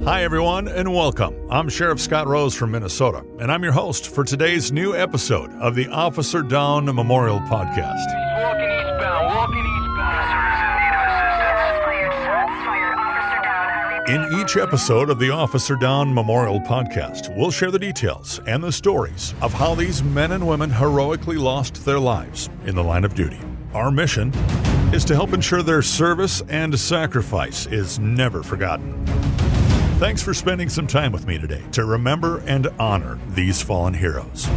Hi, everyone, and welcome. I'm Sheriff Scott Rose from Minnesota, and I'm your host for today's new episode of the Officer Down Memorial Podcast. Walking eastbound, walking eastbound. In each episode of the Officer Down Memorial Podcast, we'll share the details and the stories of how these men and women heroically lost their lives in the line of duty. Our mission is to help ensure their service and sacrifice is never forgotten. Thanks for spending some time with me today to remember and honor these fallen heroes.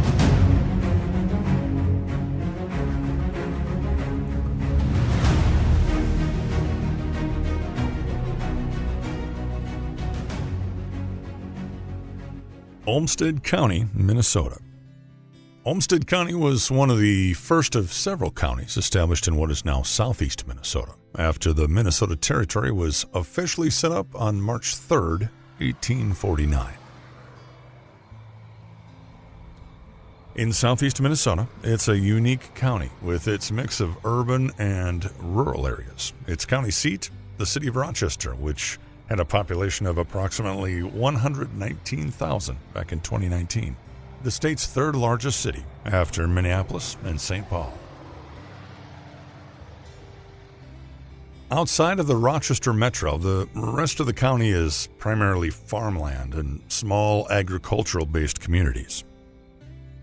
Olmsted County, Minnesota. Olmsted County was one of the first of several counties established in what is now southeast Minnesota, after the Minnesota Territory was officially set up on March 3rd, 1849. In southeast Minnesota, it's a unique county with its mix of urban and rural areas. Its county seat, the city of Rochester, which had a population of approximately 119,000 back in 2019. The state's third largest city after Minneapolis and St. Paul. Outside of the Rochester metro, the rest of the county is primarily farmland and small agricultural-based communities.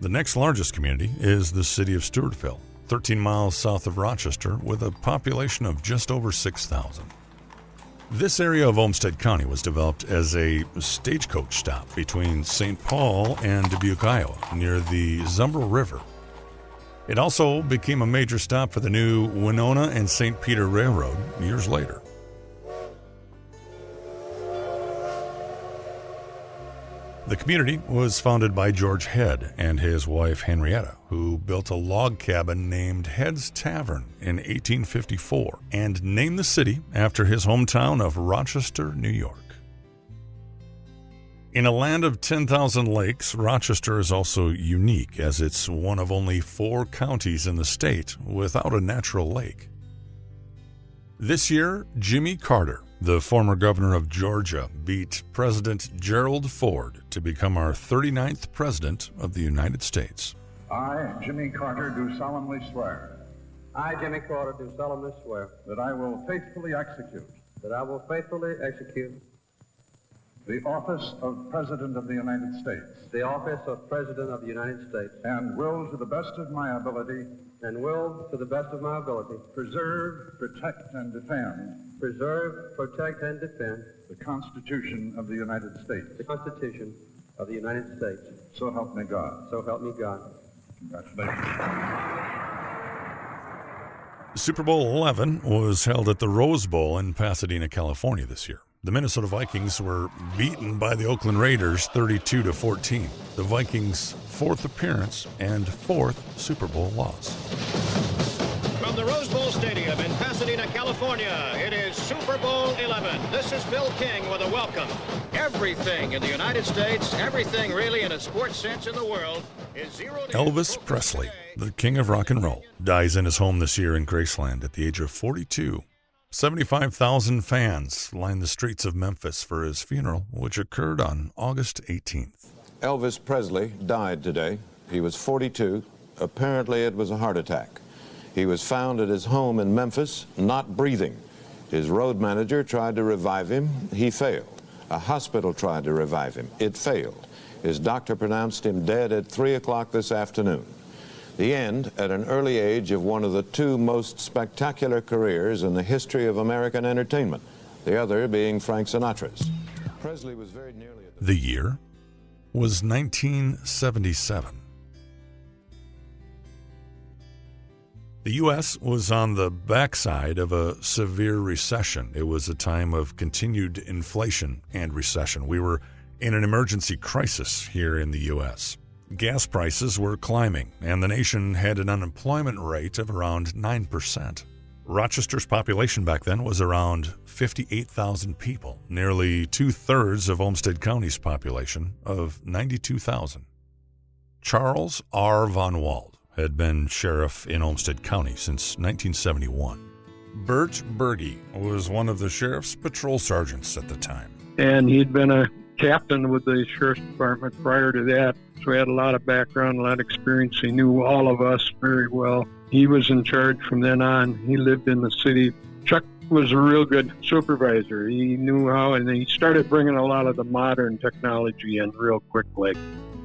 The next largest community is the city of Stewartville, 13 miles south of Rochester, with a population of just over 6,000. This area of Olmsted County was developed as a stagecoach stop between St. Paul and Dubuque, Iowa, near the Zumbrel River. It also became a major stop for the new Winona and St. Peter Railroad years later. The community was founded by George Head and his wife Henrietta, who built a log cabin named Head's Tavern in 1854 and named the city after his hometown of Rochester, New York. In a land of 10,000 lakes, Rochester is also unique as it's one of only 4 counties in the state without a natural lake. This year, Jimmy Carter, the former governor of Georgia, beat President Gerald Ford to become our 39th president of the United States. I, Jimmy Carter, do solemnly swear. I, Jimmy Carter, do solemnly swear. That I will faithfully execute. That I will faithfully execute. The office of President of the United States. The office of President of the United States. And will, to the best of my ability. And will, to the best of my ability. Preserve, protect, and defend. Preserve, protect, and defend. The Constitution of the United States. The Constitution of the United States. So help me God. So help me God. Congratulations. Super Bowl 11 was held at the Rose Bowl in Pasadena, California this year. The Minnesota Vikings were beaten by the Oakland Raiders 32-14. The Vikings' 4th appearance and 4th Super Bowl loss. From the Rose Bowl Stadium in Pasadena, California, it is Super Bowl 11. This is Bill King with a welcome. Everything in the United States, everything really in a sports sense in the world, is zeroed in. Elvis Presley, the king of rock and roll, dies in his home this year in Graceland at the age of 42. 75,000 fans lined the streets of Memphis for his funeral, which occurred on August 18th. Elvis Presley died today. He was 42. Apparently it was a heart attack. He was found at his home in Memphis, not breathing. His road manager tried to revive him. He failed. A hospital tried to revive him. It failed. His doctor pronounced him dead at 3 o'clock this afternoon. The end at an early age of one of the 2 most spectacular careers in the history of American entertainment, the other being Frank Sinatra's. Presley was very nearly at the year was 1977. The U.S. was on the backside of a severe recession. It was a time of continued inflation and recession. We were in an emergency crisis here in the U.S. Gas prices were climbing, and the nation had an unemployment rate of around 9%. Rochester's population back then was around 58,000 people, nearly 2/3 of Olmsted County's population of 92,000. Charles R. Von Wald had been sheriff in Olmsted County since 1971. Bert Berge was one of the sheriff's patrol sergeants at the time. and he'd been a captain with the sheriff's department prior to that, so he had a lot of background, a lot of experience. He knew all of us very well. He was in charge from then on. He lived in the city. Chuck was a real good supervisor. He knew how, and he started bringing a lot of the modern technology in real quickly.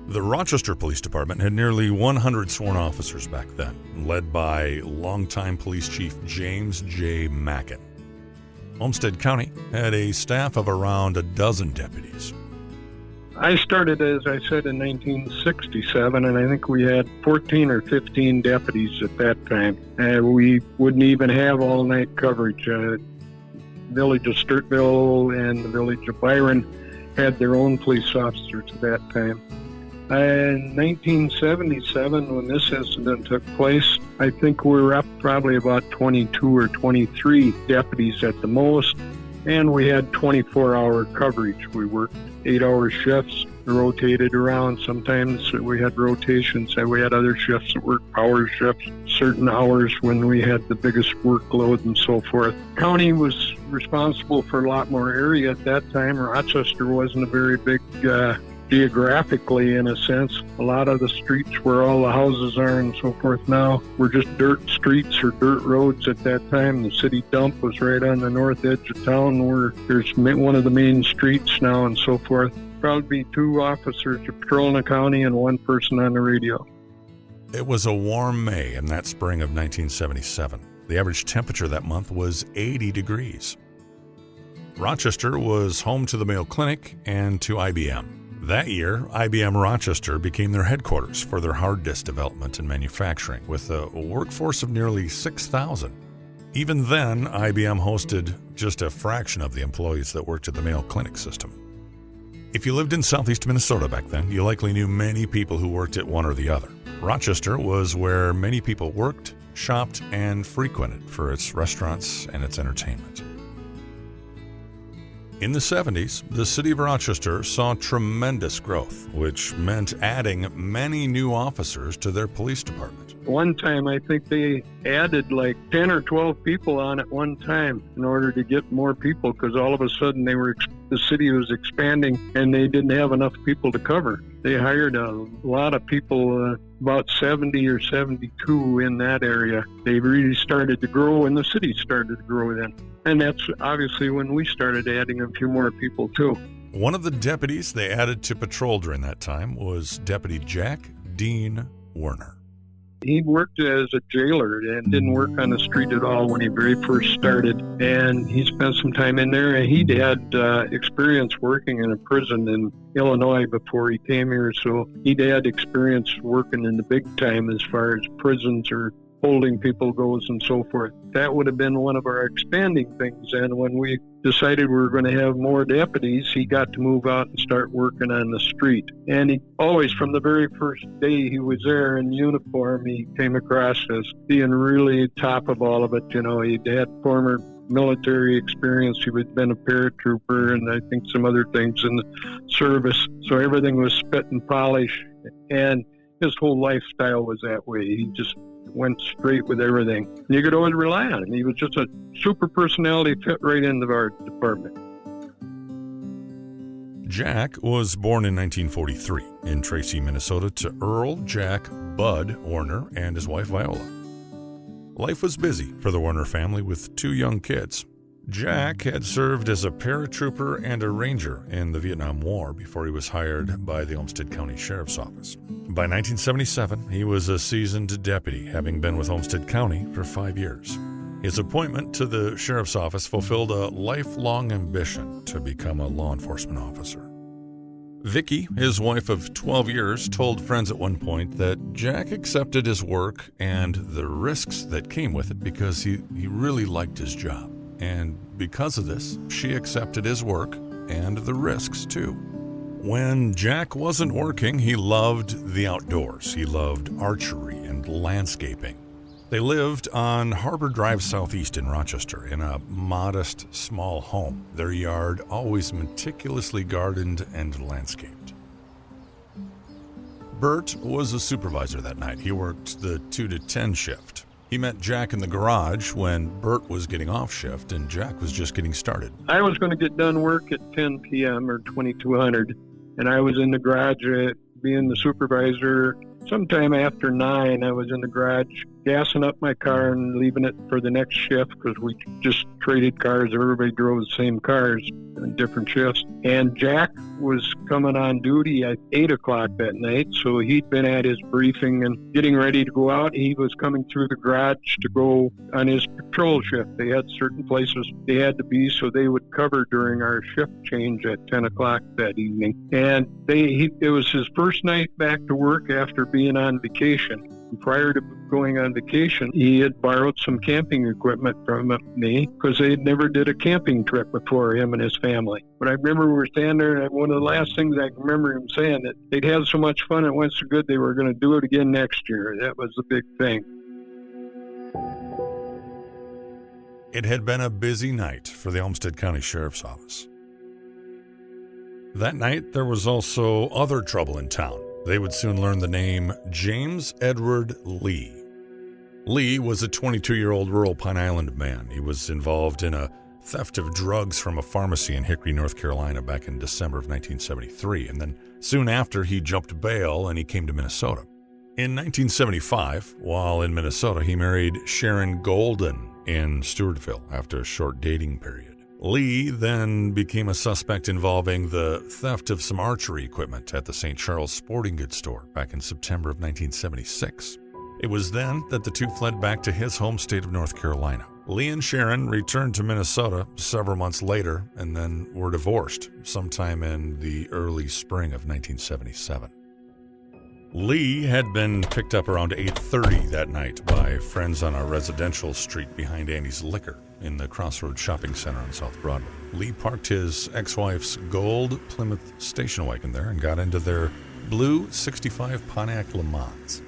The Rochester Police Department had nearly 100 sworn officers back then, led by longtime police chief James J. Mackin. Olmsted County had a staff of around a dozen deputies. I started, as I said, in 1967, and I think we had 14 or 15 deputies at that time. We wouldn't even have all-night coverage. Village of Sturtville and the village of Byron had their own police officers at that time. In 1977, when this incident took place, I think we were up probably about 22 or 23 deputies at the most, and we had 24-hour coverage. We worked 8-hour shifts, rotated around. Sometimes we had rotations, and we had other shifts that worked power shifts, certain hours when we had the biggest workload and so forth. County was responsible for a lot more area at that time. Rochester wasn't a very big geographically, in a sense. A lot of the streets where all the houses are and so forth now were just dirt streets or dirt roads at that time. The city dump was right on the north edge of town where there's one of the main streets now and so forth. Probably 2 officers patrolling the county and 1 person on the radio. It was a warm May in that spring of 1977. The average temperature that month was 80 degrees. Rochester was home to the Mayo Clinic and to IBM. That year, IBM Rochester became their headquarters for their hard disk development and manufacturing, with a workforce of nearly 6,000. Even then, IBM hosted just a fraction of the employees that worked at the Mayo Clinic system. If you lived in southeast Minnesota back then, you likely knew many people who worked at one or the other. Rochester was where many people worked, shopped, and frequented for its restaurants and its entertainment. In the 70s, the city of Rochester saw tremendous growth, which meant adding many new officers to their police department. One time, I think they added like 10 or 12 people on at one time in order to get more people, because all of a sudden the city was expanding and they didn't have enough people to cover. They hired a lot of people, about 70 or 72 in that area. They really started to grow, and the city started to grow then. And that's obviously when we started adding a few more people too. One of the deputies they added to patrol during that time was Deputy Jack Dean Werner. He worked as a jailer and didn't work on the street at all when he very first started. And he spent some time in there, and he'd had experience working in a prison in Illinois before he came here. So he'd had experience working in the big time as far as prisons or holding people goes and so forth. That would have been one of our expanding things. And when we decided we were going to have more deputies, he got to move out and start working on the street. And he always, from the very first day he was there in uniform, he came across as being really top of all of it. You know, he'd had former military experience. He had been a paratrooper and I think some other things in the service. So everything was spit and polish. And his whole lifestyle was that way. He just went straight with everything. You could always rely on him. He was just a super personality, fit right into our department. Jack was born in 1943 in Tracy, Minnesota, to Earl Jack Bud Werner and his wife Viola. Life was busy for the Werner family with 2 young kids. Jack had served as a paratrooper and a ranger in the Vietnam War before he was hired by the Olmsted County Sheriff's Office. By 1977, he was a seasoned deputy, having been with Olmsted County for 5 years. His appointment to the Sheriff's Office fulfilled a lifelong ambition to become a law enforcement officer. Vicky, his wife of 12 years, told friends at one point that Jack accepted his work and the risks that came with it because he really liked his job. And because of this, she accepted his work and the risks too. When Jack wasn't working, he loved the outdoors. He loved archery and landscaping. They lived on Harbor Drive Southeast in Rochester in a modest, small home, their yard always meticulously gardened and landscaped. Bert was a supervisor that night. He worked the 2 to 10 shift. He met Jack in the garage when Bert was getting off shift and Jack was just getting started. I was going to get done work at 10 p.m. or 2200, and I was in the garage being the supervisor. Sometime after 9, I was in the garage gassing up my car and leaving it for the next shift because we just traded cars. Everybody drove the same cars in different shifts. And Jack was coming on duty at 8 o'clock that night, so he'd been at his briefing and getting ready to go out. He was coming through the garage to go on his patrol shift. They had certain places they had to be, so they would cover during our shift change at 10 o'clock that evening. And it was his first night back to work after being on vacation. Prior to going on vacation, he had borrowed some camping equipment from me because they had never did a camping trip before, him and his family. But I remember we were standing there, and one of the last things I can remember him saying that they'd had so much fun, it went so good they were going to do it again next year. That was the big thing. It had been a busy night for the Olmsted County Sheriff's Office. That night, there was also other trouble in town. They would soon learn the name James Edward Lee. Lee was a 22-year-old rural Pine Island man. He was involved in a theft of drugs from a pharmacy in Hickory, North Carolina back in December of 1973, and then soon after he jumped bail and he came to Minnesota. In 1975, while in Minnesota, he married Sharon Golden in Stewartville after a short dating period. Lee then became a suspect involving the theft of some archery equipment at the St. Charles Sporting Goods store back in September of 1976. It was then that the two fled back to his home state of North Carolina. Lee and Sharon returned to Minnesota several months later and then were divorced sometime in the early spring of 1977. Lee had been picked up around 8:30 that night by friends on a residential street behind Annie's Liquor in the Crossroads Shopping Center on South Broadway. Lee parked his ex-wife's gold Plymouth station wagon there and got into their blue 65 Pontiac Le Mans.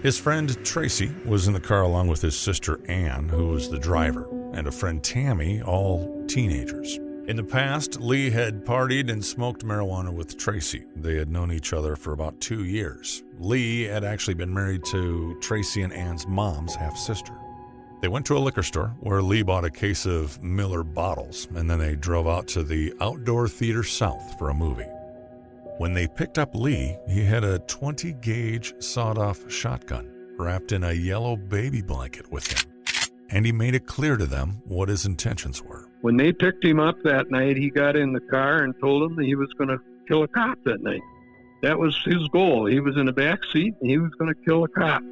His friend Tracy was in the car along with his sister Ann, who was the driver, and a friend Tammy, all teenagers. In the past, Lee had partied and smoked marijuana with Tracy. They had known each other for about 2 years. Lee had actually been married to Tracy and Ann's mom's half-sister. They went to a liquor store where Lee bought a case of Miller bottles, and then they drove out to the Outdoor Theater South for a movie. When they picked up Lee, he had a 20-gauge sawed-off shotgun wrapped in a yellow baby blanket with him, and he made it clear to them what his intentions were. When they picked him up that night, he got in the car and told them that he was going to kill a cop that night. That was his goal. He was in the back seat, and he was going to kill a cop.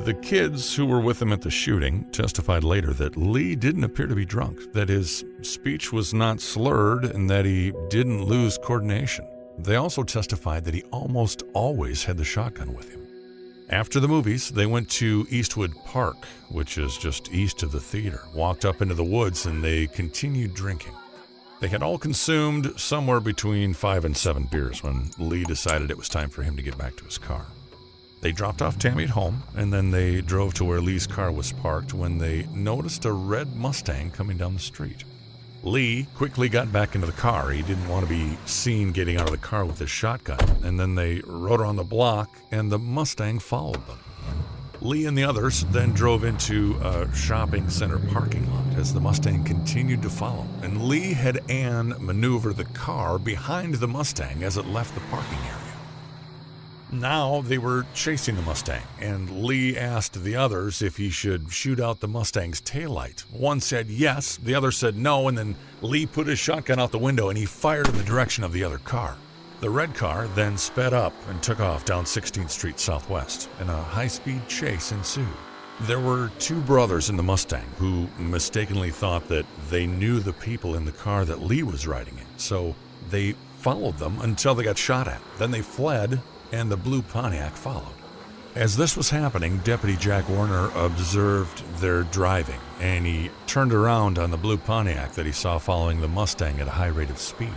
The kids who were with him at the shooting testified later that Lee didn't appear to be drunk, that his speech was not slurred, and that he didn't lose coordination. They also testified that he almost always had the shotgun with him. After the movies, they went to Eastwood Park, which is just east of the theater, walked up into the woods, and they continued drinking. They had all consumed somewhere between 5 and 7 beers when Lee decided it was time for him to get back to his car. They dropped off Tammy at home, and then they drove to where Lee's car was parked when they noticed a red Mustang coming down the street. Lee quickly got back into the car. He didn't want to be seen getting out of the car with his shotgun, and then they rode around the block, and the Mustang followed them. Lee and the others then drove into a shopping center parking lot as the Mustang continued to follow, and Lee had Ann maneuver the car behind the Mustang as it left the parking area. Now they were chasing the Mustang, and Lee asked the others if he should shoot out the Mustang's taillight. One said yes, the other said no, and then Lee put his shotgun out the window and he fired in the direction of the other car. The red car then sped up and took off down 16th Street Southwest, and a high-speed chase ensued. There were 2 brothers in the Mustang who mistakenly thought that they knew the people in the car that Lee was riding in, so they followed them until they got shot at. Then they fled, and the blue Pontiac followed. As this was happening, Deputy Jack Werner observed their driving, and he turned around on the blue Pontiac that he saw following the Mustang at a high rate of speed.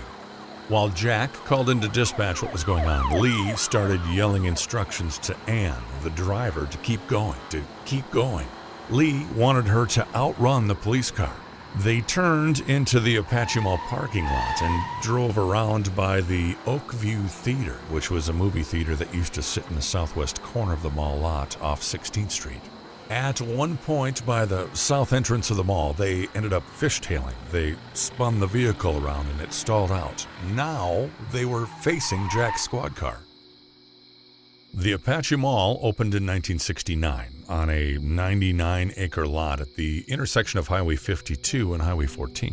While Jack called into dispatch what was going on, Lee started yelling instructions to Ann, the driver, to keep going. Lee wanted her to outrun the police car. They turned into the Apache Mall parking lot and drove around by the Oakview Theater, which was a movie theater that used to sit in the southwest corner of the mall lot off 16th Street. At one point by the south entrance of the mall, they ended up fishtailing. They spun the vehicle around and it stalled out. Now they were facing Jack's squad car. The Apache Mall opened in 1969 on a 99-acre lot at the intersection of Highway 52 and Highway 14.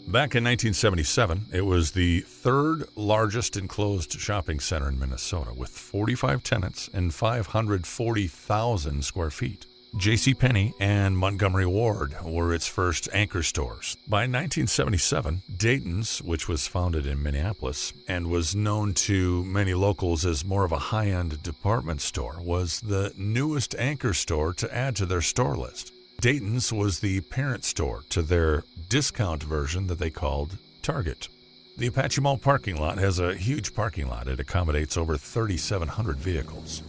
Back in 1977, it was the third largest enclosed shopping center in Minnesota with 45 tenants and 540,000 square feet. JCPenney and Montgomery Ward were its first anchor stores. By 1977, Dayton's, which was founded in Minneapolis and was known to many locals as more of a high-end department store, was the newest anchor store to add to their store list. Dayton's was the parent store to their discount version that they called Target. The Apache Mall parking lot has a huge parking lot. It accommodates over 3,700 vehicles.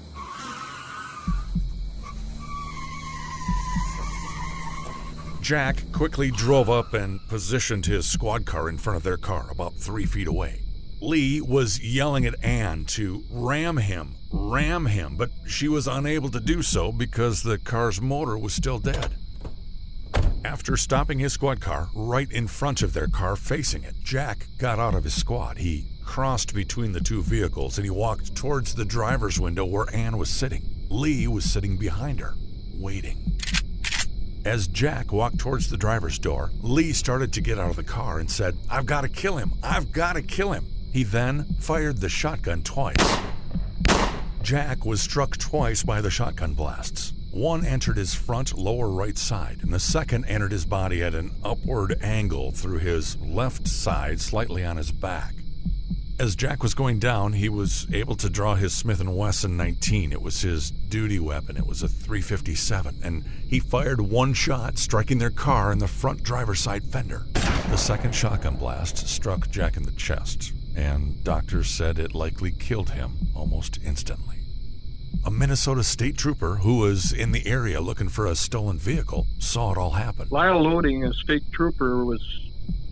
Jack quickly drove up and positioned his squad car in front of their car, about 3 feet away. Lee was yelling at Ann to ram him, but she was unable to do so because the car's motor was still dead. After stopping his squad car right in front of their car facing it, Jack got out of his squad. He crossed between the two vehicles and he walked towards the driver's window where Ann was sitting. Lee was sitting behind her, waiting. As Jack walked towards the driver's door, Lee started to get out of the car and said, "I've got to kill him. I've got to kill him." He then fired the shotgun twice. Jack was struck twice by the shotgun blasts. One entered his front lower right side, and the second entered his body at an upward angle through his left side, slightly on his back. As Jack was going down, he was able to draw his Smith & Wesson 19. It was his duty weapon. It was a .357, and he fired one shot, striking their car in the front driver's side fender. The second shotgun blast struck Jack in the chest, and doctors said it likely killed him almost instantly. A Minnesota state trooper who was in the area looking for a stolen vehicle saw it all happen. Lyle Loading, a state trooper,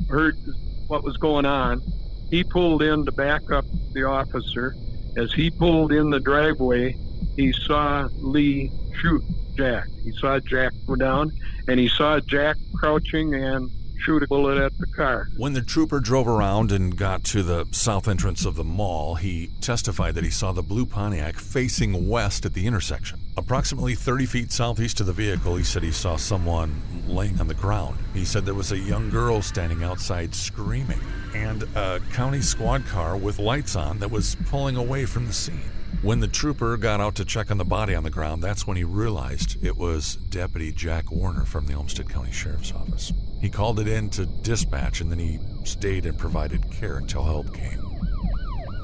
heard what was going on. He pulled in to back up the officer. As he pulled in the driveway, he saw Lee shoot Jack. He saw Jack go down, and he saw Jack crouching and shoot a bullet at the car. When the trooper drove around and got to the south entrance of the mall, he testified that he saw the blue Pontiac facing west at the intersection. Approximately 30 feet southeast of the vehicle, he said he saw someone laying on the ground. He said there was a young girl standing outside screaming, and a county squad car with lights on that was pulling away from the scene. When the trooper got out to check on the body on the ground, that's when he realized it was Deputy Jack Werner from the Olmsted County Sheriff's Office. He called it in to dispatch, and then he stayed and provided care until help came.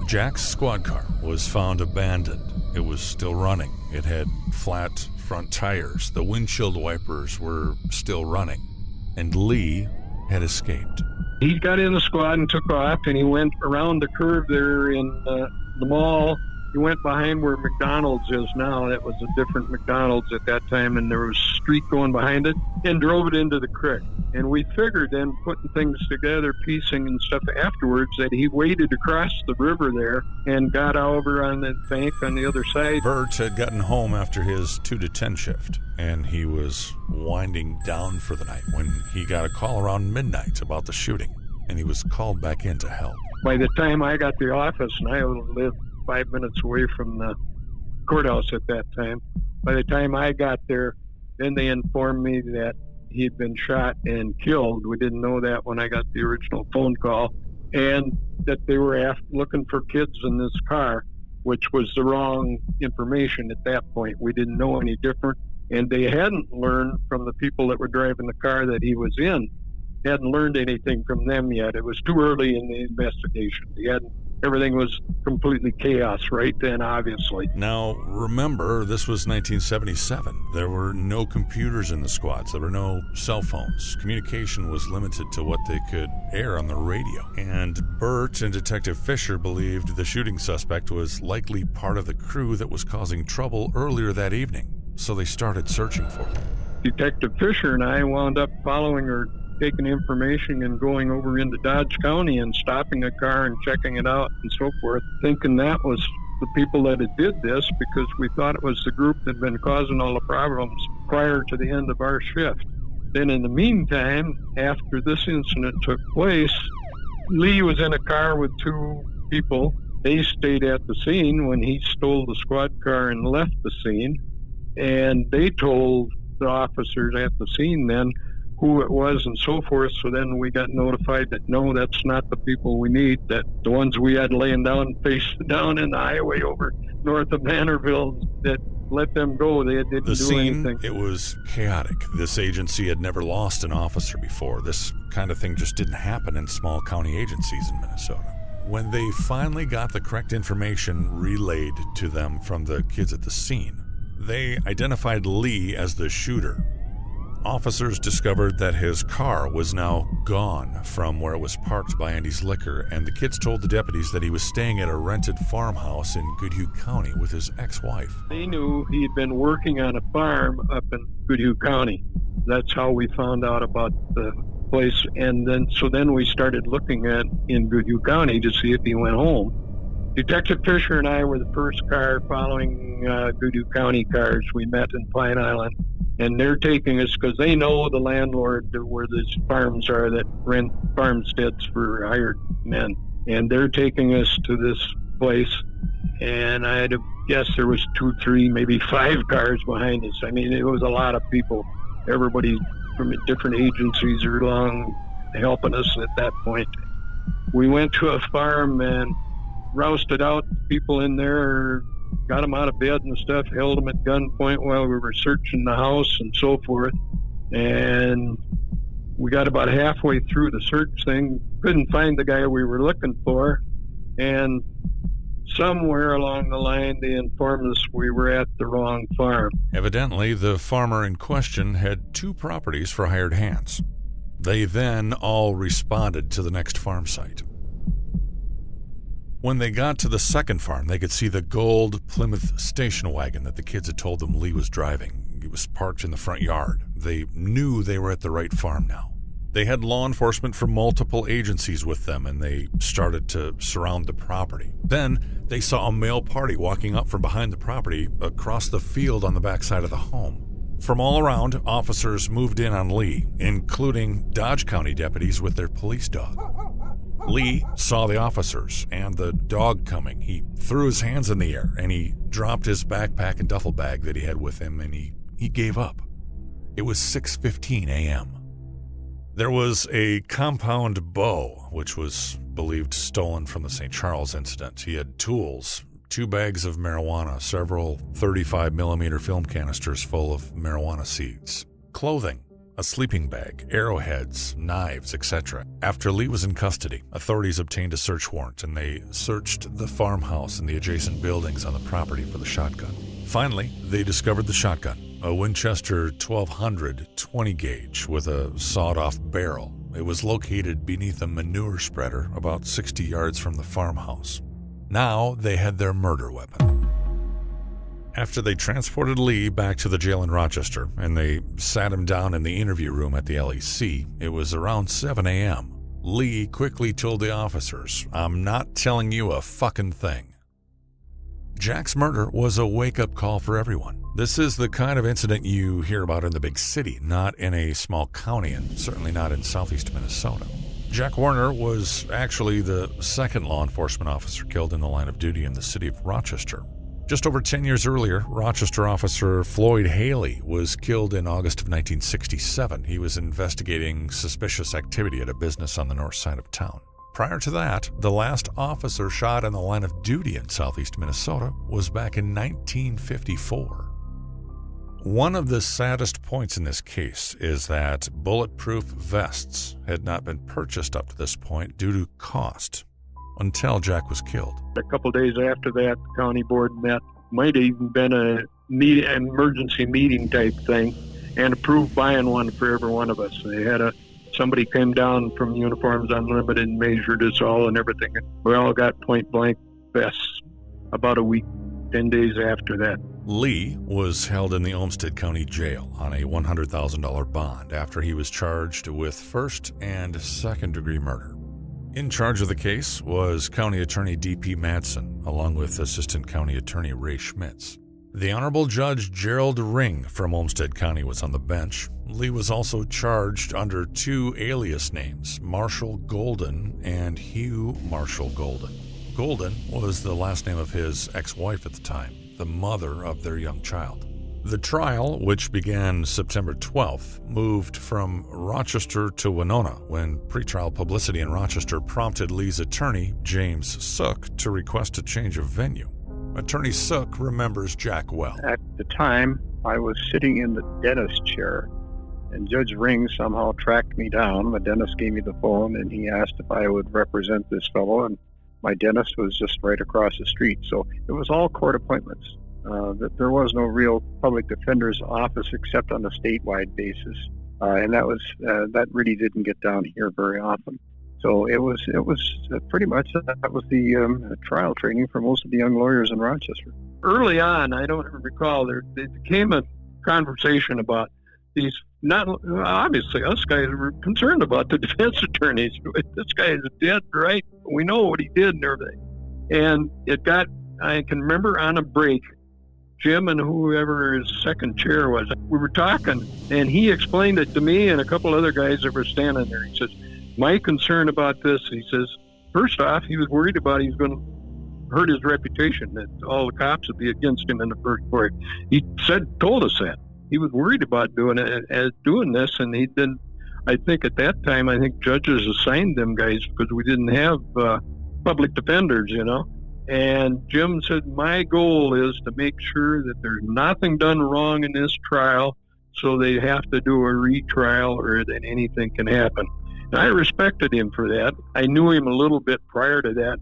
Jack's squad car was found abandoned. It was still running. It had flat front tires. The windshield wipers were still running, and Lee had escaped. He got in the squad and took off, and he went around the curve there in the mall. He went behind where McDonald's is now. That was a different McDonald's at that time, and there was a street going behind it, and drove it into the creek. And we figured then, putting things together, piecing and stuff afterwards, that he waded across the river there and got over on the bank on the other side. Bert had gotten home after his 2 to 10 shift, and he was winding down for the night when he got a call around midnight about the shooting, and he was called back in to help. By the time I got to the office, and I lived 5 minutes away from the courthouse at that time, by the time I got there, then they informed me that he'd been shot and killed. We didn't know that when I got the original phone call, and that they were looking for kids in this car, which was the wrong information at that point. We didn't know any different, and they hadn't learned from the people that were driving the car that he was in. Hadn't learned anything from them yet. It was too early in the investigation. Everything was completely chaos right then, obviously. Now, remember, this was 1977. There were no computers in the squads. There were no cell phones. Communication was limited to what they could air on the radio. And Bert and Detective Fisher believed the shooting suspect was likely part of the crew that was causing trouble earlier that evening. So they started searching for him. Detective Fisher and I wound up following her taking information and going over into Dodge County and stopping a car and checking it out and so forth, thinking that was the people that had did this, because we thought it was the group that had been causing all the problems prior to the end of our shift. Then in the meantime, after this incident took place, Lee was in a car with two people. They stayed at the scene when he stole the squad car and left the scene. And they told the officers at the scene then who it was and so forth. So then we got notified that, no, that's not the people we need, that the ones we had laying down face down in the highway over north of Manorville, that let them go. They didn't do anything. It was chaotic. This agency had never lost an officer before. This kind of thing just didn't happen in small county agencies in Minnesota. When they finally got the correct information relayed to them from the kids at the scene, they identified Lee as the shooter. Officers discovered that his car was now gone from where it was parked by Andy's Liquor, and the kids told the deputies that he was staying at a rented farmhouse in Goodhue County with his ex-wife. They knew he'd been working on a farm up in Goodhue County. That's how we found out about the place. And then we started looking in Goodhue County to see if he went home. Detective Fisher and I were the first car following Goodhue County cars. We met in Pine Island, and they're taking us because they know the landlord where these farms are that rent farmsteads for hired men. And they're taking us to this place, and I had to guess there was 2, 3, maybe 5 cars behind us. I mean, it was a lot of people. Everybody from different agencies are along helping us at that point. We went to a farm and rousted out people in there, got them out of bed and stuff, held them at gunpoint while we were searching the house and so forth. And we got about halfway through the search thing, couldn't find the guy we were looking for, and somewhere along the line they informed us we were at the wrong farm. Evidently, the farmer in question had 2 properties for hired hands. They then all responded to the next farm site. When they got to the second farm, they could see the gold Plymouth station wagon that the kids had told them Lee was driving. It was parked in the front yard. They knew they were at the right farm now. They had law enforcement from multiple agencies with them, and they started to surround the property. Then they saw a male party walking up from behind the property across the field on the backside of the home. From all around, officers moved in on Lee, including Dodge County deputies with their police dog. Lee saw the officers and the dog coming. He threw his hands in the air, and he dropped his backpack and duffel bag that he had with him, and he gave up. It was 6:15 a.m. There was a compound bow, which was believed stolen from the St. Charles incident. He had tools, 2 bags of marijuana, several 35mm film canisters full of marijuana seeds, clothing, a sleeping bag, arrowheads, knives, etc. After Lee was in custody, authorities obtained a search warrant, and they searched the farmhouse and the adjacent buildings on the property for the shotgun. Finally, they discovered the shotgun, a Winchester 1200 20-gauge with a sawed-off barrel. It was located beneath a manure spreader about 60 yards from the farmhouse. Now they had their murder weapon. After they transported Lee back to the jail in Rochester, and they sat him down in the interview room at the LEC, it was around 7 a.m. Lee quickly told the officers, "I'm not telling you a fucking thing." Jack's murder was a wake-up call for everyone. This is the kind of incident you hear about in the big city, not in a small county, and certainly not in southeast Minnesota. Jack Werner was actually the second law enforcement officer killed in the line of duty in the city of Rochester. Just over 10 years earlier, Rochester officer Floyd Haley was killed in August of 1967. He was investigating suspicious activity at a business on the north side of town. Prior to that, the last officer shot in the line of duty in southeast Minnesota was back in 1954. One of the saddest points in this case is that bulletproof vests had not been purchased up to this point due to cost, until Jack was killed. A couple of days after that, the county board met. Might have even been an emergency meeting type thing, and approved buying one for every one of us. They had somebody came down from Uniforms Unlimited and measured us all and everything. We all got point blank vests about a week, 10 days after that. Lee was held in the Olmsted County Jail on a $100,000 bond after he was charged with first and second-degree murder. In charge of the case was County Attorney D.P. Madsen, along with Assistant County Attorney Ray Schmitz. The Honorable Judge Gerald Ring from Olmsted County was on the bench. Lee was also charged under two alias names, Marshall Golden and Hugh Marshall Golden. Golden was the last name of his ex-wife at the time, the mother of their young child. The trial, which began September 12th, moved from Rochester to Winona when pretrial publicity in Rochester prompted Lee's attorney, James Sook, to request a change of venue. Attorney Sook remembers Jack well. At the time, I was sitting in the dentist chair, and Judge Ring somehow tracked me down. The dentist gave me the phone, and he asked if I would represent this fellow, and my dentist was just right across the street. So it was all court appointments. There was no real public defender's office except on a statewide basis, and that really didn't get down here very often. So it was pretty much that was the trial training for most of the young lawyers in Rochester. Early on, I don't recall, there became a conversation about these. Not obviously, us guys were concerned about the defense attorneys. This guy is dead, right? We know what he did and everything. And I can remember on a break, Jim and whoever his second chair was, we were talking, and he explained it to me and a couple other guys that were standing there. He says, my concern about this, he says, first off, he was worried about he was going to hurt his reputation, that all the cops would be against him in the first court. He told us that. He was worried about doing this, and he didn't. I think at that time, judges assigned them guys because we didn't have public defenders, you know. And Jim said, my goal is to make sure that there's nothing done wrong in this trial, so they have to do a retrial or that anything can happen. And I respected him for that. I knew him a little bit prior to that,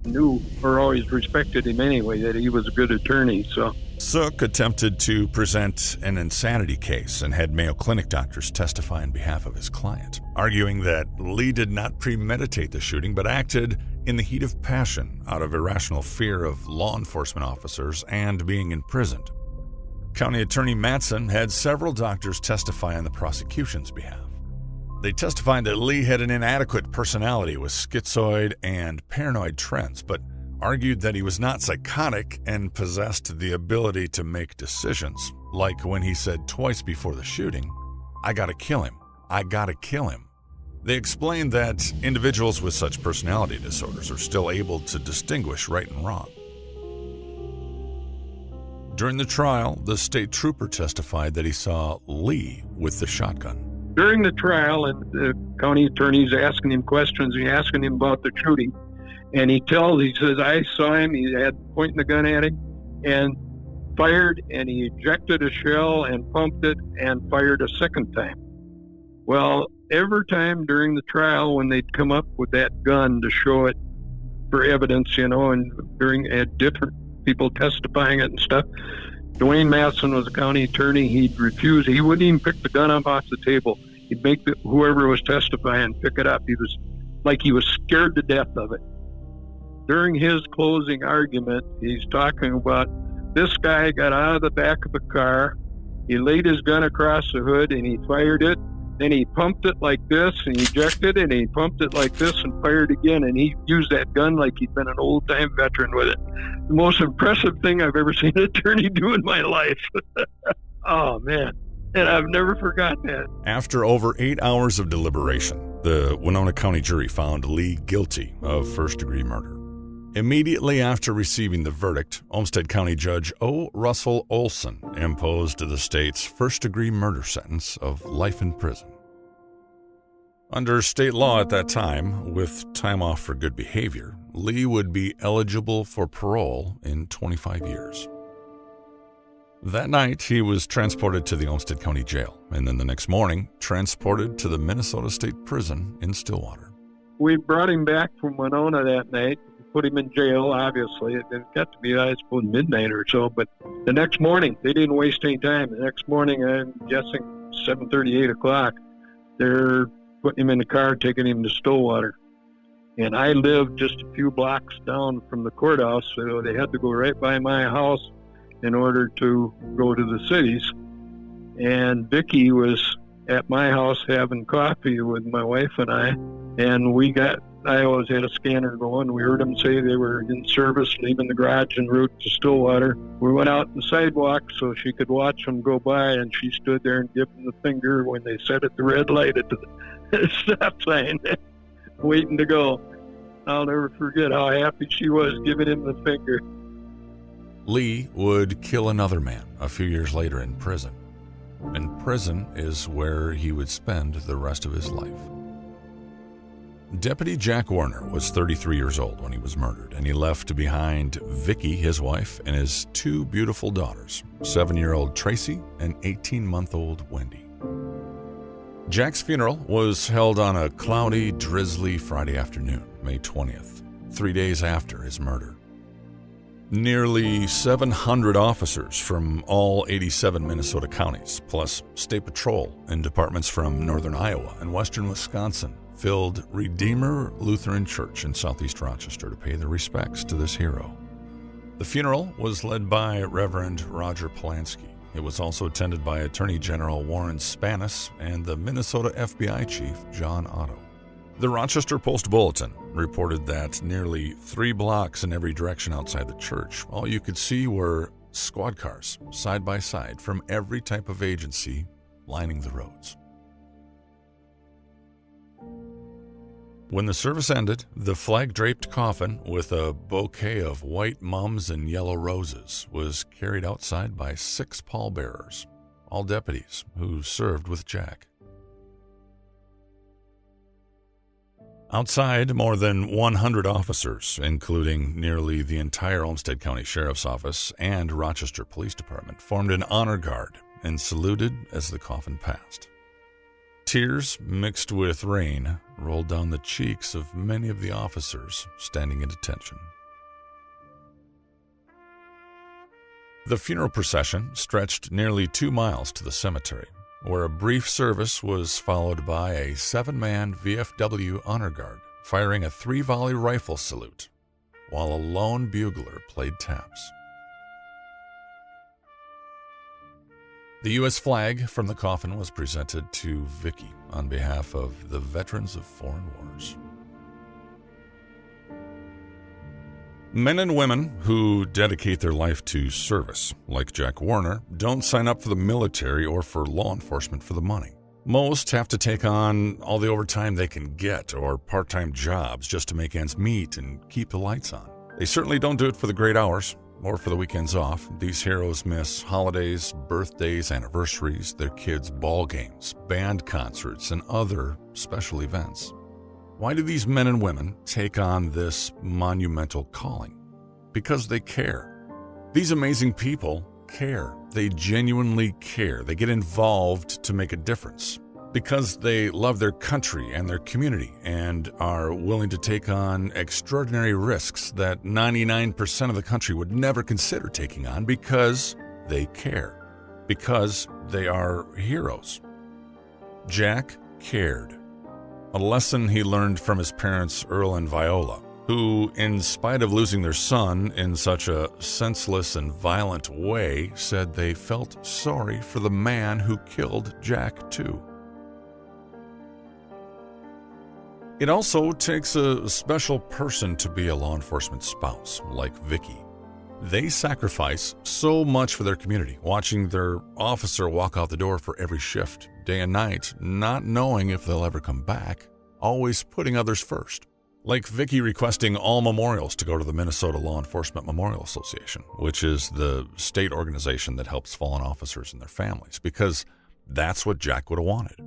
always respected him anyway, that he was a good attorney. So Sook attempted to present an insanity case and had Mayo Clinic doctors testify on behalf of his client, arguing that Lee did not premeditate the shooting but acted in the heat of passion out of irrational fear of law enforcement officers and being imprisoned. County Attorney Madsen had several doctors testify on the prosecution's behalf. They testified that Lee had an inadequate personality with schizoid and paranoid trends, but argued that he was not psychotic and possessed the ability to make decisions, like when he said twice before the shooting, "I gotta kill him. I gotta kill him." They explained that individuals with such personality disorders are still able to distinguish right and wrong. During the trial, the state trooper testified that he saw Lee with the shotgun. During the trial, and the county attorney's asking him questions, he's asking him about the shooting, and he says, I saw him, he had pointing the gun at him, and fired, and he ejected a shell and pumped it and fired a second time. Well, every time during the trial when they'd come up with that gun to show it for evidence, you know, and had different people testifying it and stuff, Dwayne Madsen was a county attorney. He'd refuse. He wouldn't even pick the gun up off the table. He'd make whoever was testifying pick it up. He was scared to death of it. During his closing argument, he's talking about this guy got out of the back of the car. He laid his gun across the hood and he fired it. Then he pumped it like this and he ejected it, and he pumped it like this and fired again. And he used that gun like he'd been an old-time veteran with it. The most impressive thing I've ever seen an attorney do in my life. Oh, man. And I've never forgot that. After over 8 hours of deliberation, the Winona County jury found Lee guilty of first-degree murder. Immediately after receiving the verdict, Olmsted County Judge O. Russell Olson imposed the state's first-degree murder sentence of life in prison. Under state law at that time, with time off for good behavior, Lee would be eligible for parole in 25 years. That night, he was transported to the Olmsted County Jail, and then the next morning, transported to the Minnesota State Prison in Stillwater. We brought him back from Winona that night, put him in jail, obviously. It got to be, I suppose, midnight or so, but the next morning, they didn't waste any time. The next morning, I'm guessing 7:30, 8 o'clock, they're putting him in the car, taking him to Stillwater. And I lived just a few blocks down from the courthouse, so they had to go right by my house in order to go to the cities. And Vicki was at my house having coffee with my wife and I always had a scanner going. We heard them say they were in service, leaving the garage en route to Stillwater. We went out on the sidewalk so she could watch them go by, and she stood there and gave them the finger when they set at the red light at the stop sign, waiting to go. I'll never forget how happy she was giving him the finger. Lee would kill another man a few years later in prison. And prison is where he would spend the rest of his life. Deputy Jack Werner was 33 years old when he was murdered, and he left behind Vicki, his wife, and his two beautiful daughters, 7-year-old Tracy and 18-month-old Wendy. Jack's funeral was held on a cloudy, drizzly Friday afternoon, May 20th, 3 days after his murder. Nearly 700 officers from all 87 Minnesota counties, plus state patrol and departments from northern Iowa and western Wisconsin, filled Redeemer Lutheran Church in southeast Rochester to pay their respects to this hero. The funeral was led by Reverend Roger Polanski. It was also attended by Attorney General Warren Spanis and the Minnesota FBI Chief John Otto. The Rochester Post-Bulletin reported that nearly 3 blocks in every direction outside the church, all you could see were squad cars, side by side, from every type of agency lining the roads. When the service ended, the flag-draped coffin with a bouquet of white mums and yellow roses was carried outside by 6 pallbearers, all deputies who served with Jack. Outside, more than 100 officers, including nearly the entire Olmsted County Sheriff's Office and Rochester Police Department, formed an honor guard and saluted as the coffin passed. Tears mixed with rain rolled down the cheeks of many of the officers standing at attention. The funeral procession stretched nearly 2 miles to the cemetery, where a brief service was followed by a 7-man VFW honor guard firing a 3-volley rifle salute, while a lone bugler played taps. The U.S. flag from the coffin was presented to Vicki on behalf of the veterans of foreign wars. Men and women who dedicate their life to service, like Jack Werner, don't sign up for the military or for law enforcement for the money. Most have to take on all the overtime they can get or part-time jobs just to make ends meet and keep the lights on. They certainly don't do it for the great hours or for the weekends off. These heroes miss holidays, birthdays, anniversaries, their kids' ball games, band concerts, and other special events. Why do these men and women take on this monumental calling? Because they care. These amazing people care. They genuinely care. They get involved to make a difference. Because they love their country and their community and are willing to take on extraordinary risks that 99% of the country would never consider taking on, because they care. Because they are heroes. Jack cared. A lesson he learned from his parents, Earl and Viola, who, in spite of losing their son in such a senseless and violent way, said they felt sorry for the man who killed Jack too. It also takes a special person to be a law enforcement spouse, like Vicki. They sacrifice so much for their community, watching their officer walk out the door for every shift, day and night, not knowing if they'll ever come back, always putting others first. Like Vicki requesting all memorials to go to the Minnesota Law Enforcement Memorial Association, which is the state organization that helps fallen officers and their families, because that's what Jack would have wanted,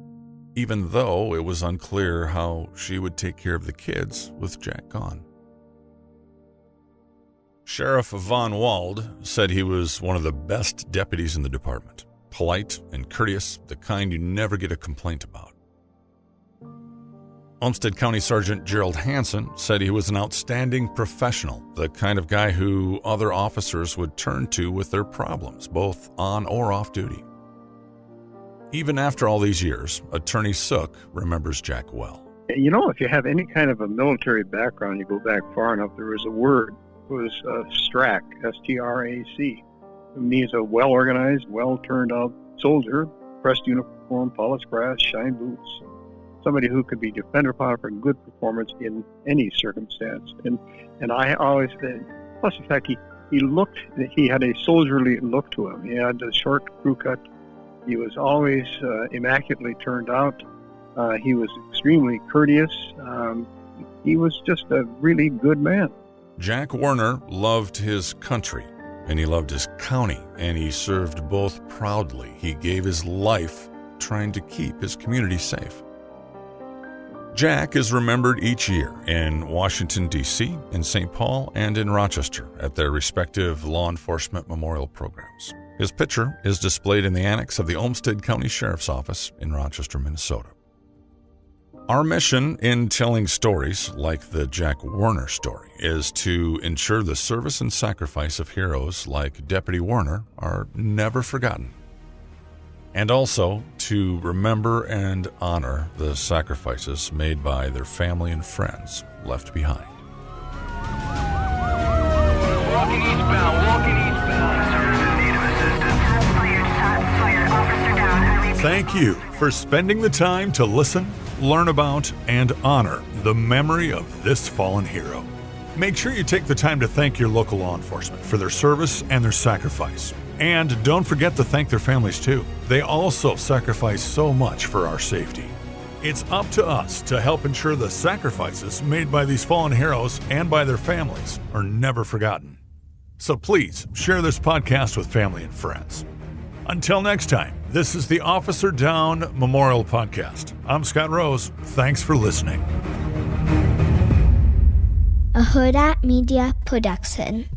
even though it was unclear how she would take care of the kids with Jack gone. Sheriff Von Wald said he was one of the best deputies in the department, polite and courteous, the kind you never get a complaint about. Olmsted County Sergeant Gerald Hansen said he was an outstanding professional, the kind of guy who other officers would turn to with their problems, both on or off duty. Even after all these years, Attorney Sook remembers Jack well. You know, if you have any kind of a military background, you go back far enough, there was a word. It was STRAC, S-T-R-A-C. means a well-organized, well-turned-out soldier, pressed uniform, polished brass, shine boots. Somebody who could be depended upon for good performance in any circumstance. And I always, plus the fact he had a soldierly look to him. He had a short crew cut. He was always immaculately turned out. He was extremely courteous. He was just a really good man. Jack Werner loved his country, and he loved his county, and he served both proudly. He gave his life trying to keep his community safe. Jack is remembered each year in Washington, D.C., in St. Paul, and in Rochester at their respective law enforcement memorial programs. His picture is displayed in the annex of the Olmsted County Sheriff's Office in Rochester, Minnesota. Our mission in telling stories like the Jack Werner story is to ensure the service and sacrifice of heroes like Deputy Werner are never forgotten, and also to remember and honor the sacrifices made by their family and friends left behind. Walking eastbound. Thank you for spending the time to listen, learn about, and honor the memory of this fallen hero. Make sure you take the time to thank your local law enforcement for their service and their sacrifice. And don't forget to thank their families too. They also sacrifice so much for our safety. It's up to us to help ensure the sacrifices made by these fallen heroes and by their families are never forgotten. So please share this podcast with family and friends. Until next time, this is the Officer Down Memorial Podcast. I'm Scott Rose. Thanks for listening. A Huda Media Production.